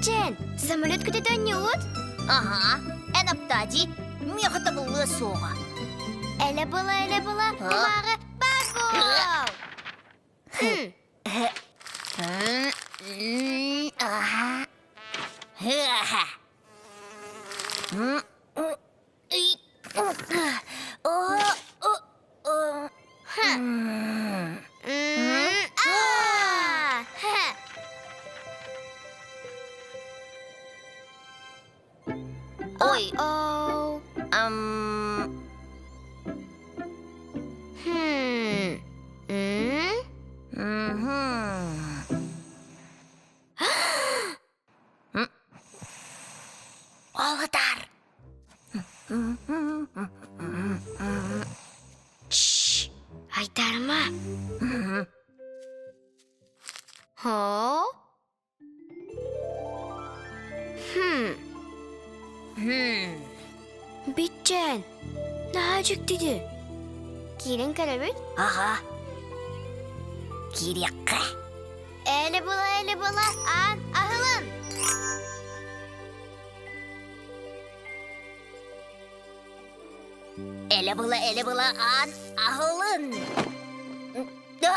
Bitchen, самолет куда-то несет? Ага, энаптади, мехата было соға. Әлі была, бумаға бар бол. Ой, Оу. Oğutar. Шш, айтарма. Ho? Bitchen, nacık dedi. Kirin karabit? Ага. Кирекка. Eli bula, an ahılın. Ele bula an ahılın. Da.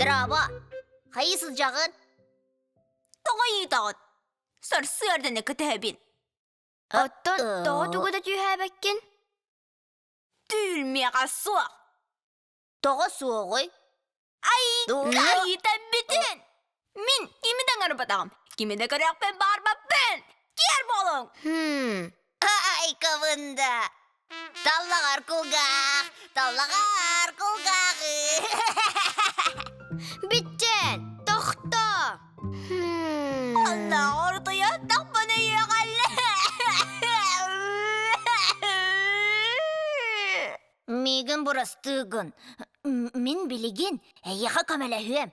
Дрова. Hayırsız cağın. Тоғайыдағыт. Сарсырдыны күтәбін. Оттон тоғытуғы да түйәбәккен. Түлмеға соқ. Тоғы соғой. Ай, қайытан бітін. Мен кемеден арбадағым. Кемеде көрекпен барбаппен. Кер болың. Ay kavında. Tallağar kulgaq. Tallağar kulgaq. Bitchen, toxta. Allah ortaya taqbana yeğalle. Мигін бұрастығын. Мен білеген, әйеға камәләхем.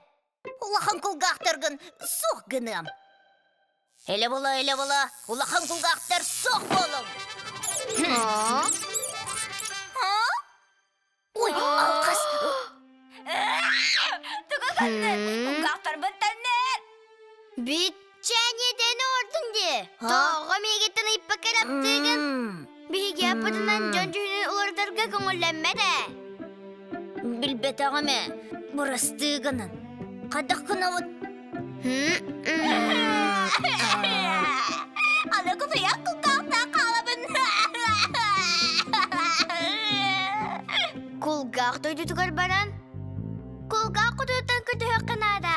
Улахан kulgaqtırgın соқ гынам. Ele bula. Улахан kulgaqtır соқ болың. Ой, алқас. Тұға қандын. Құлғақтар бұттарнер. Bitchen yeden ordun de. Toğa megetten ippa karaptığın. Bihi yapıdından Joncuy'un ulardarga көңілләнмә дә. Білбет ағаме, бұрастығының. Қадақ қынауыт. Аны құтыя құлғақта қалабын. Kulgaq toydu tugar baran. Kulgaq kututan kötü hakkınada.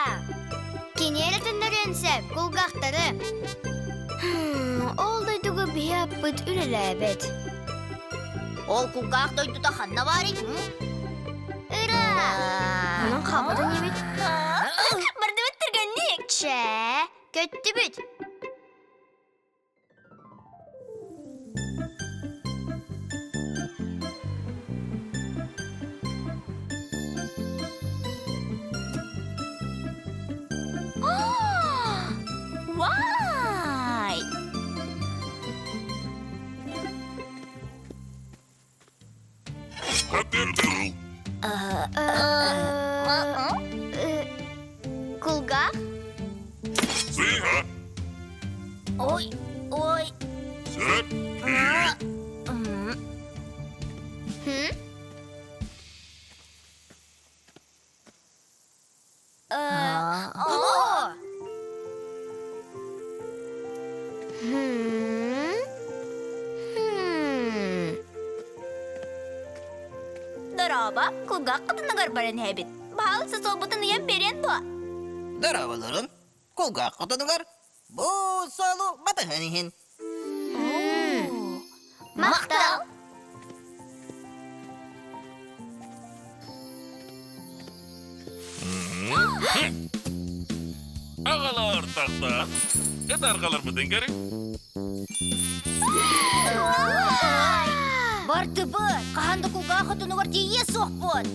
Kineyletinler ensep, kulgaqtары. Ол дойдуғы бияппыт үлеләбет. Ол kulgaq дойду да қанна бари? Ыра! Оның қабыды не бит? Барды біттіргеннік. Чә, көтті бит. Вай! Kulgaq? Сыға, Ой. сөп, Дороба, құлғақ қытынығар барын әбіт. Бағалысы сол бұтын ем берен туа. Дарабаларын, қолға қотынығар, бұл салу батығанығын. Мақтал. Ağalar taxta. Et arqalar mı dengeri? Бартыбын, қағанды кулға құтынығыр дейе соқпын.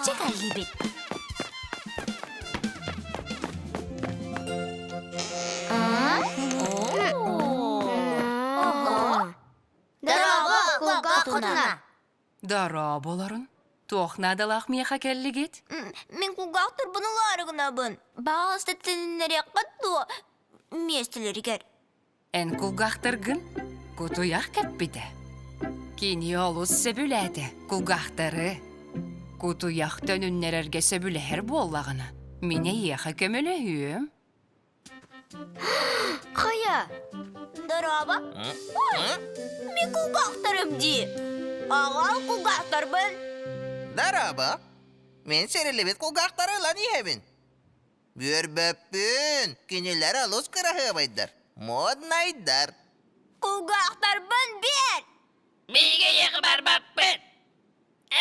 Чекай, Хебит. Дараға кулға құтына. Дара боларын. Тоқнадалақ меха келлигит. Мен кулгақтыр бұныларығынабын. Бағалысты тінінлері қатту. Местілерігер. Эн кулгақтыргын кутуяқ кәппіді. Кені олус сөбіләді кулгақтары. Кутуяқ төніннерерге сөбіләр боллағына. Мене еха көмілі үйім. Қая? Дараба? Мен кулгақтарым ди. Ағал кулгақтарбын. Дараба, мен серелебет кулгақтары лан ехебін. Бөрбөппін, кенелер алыс кырахы байдар. Моднайдар. Кулгақтарбын бер. Биге еқі бар баппын.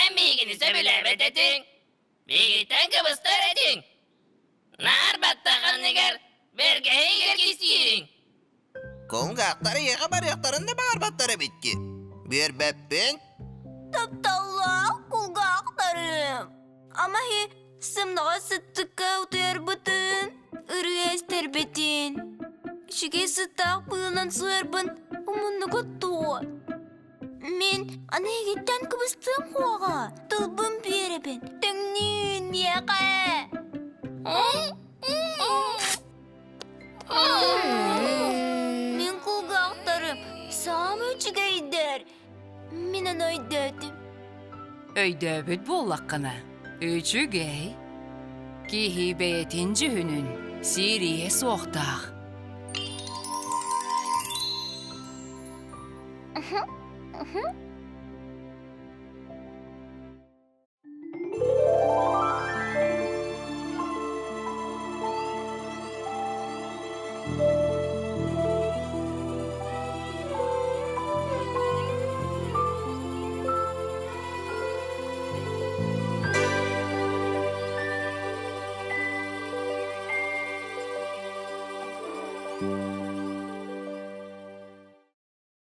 Әмігіні сөбіләбет етің. Бигітен кыбыстар етің. Нар баттаған негер, берге егер кесейін. Кулгақтары еға бар яқтарында бағар баттары бітті. Бөрбөппін, Тапталла кулгақтарым. Ama sımnağa sıttıkka utuyar bıtın. Irıya beten. Şige sıttak bığınan sığarbın. Umunna kuttu. Men anaya gitten kıbıstım koğa. Tılbım bereben. Tüngnin yaqa. Men kulgaqtarım. Sağım öçügeyder. Men anay dedim. Өйдөбіт боллаққына. Үчі гей. Кихи бәйтін жүхінін сирие соқтақ.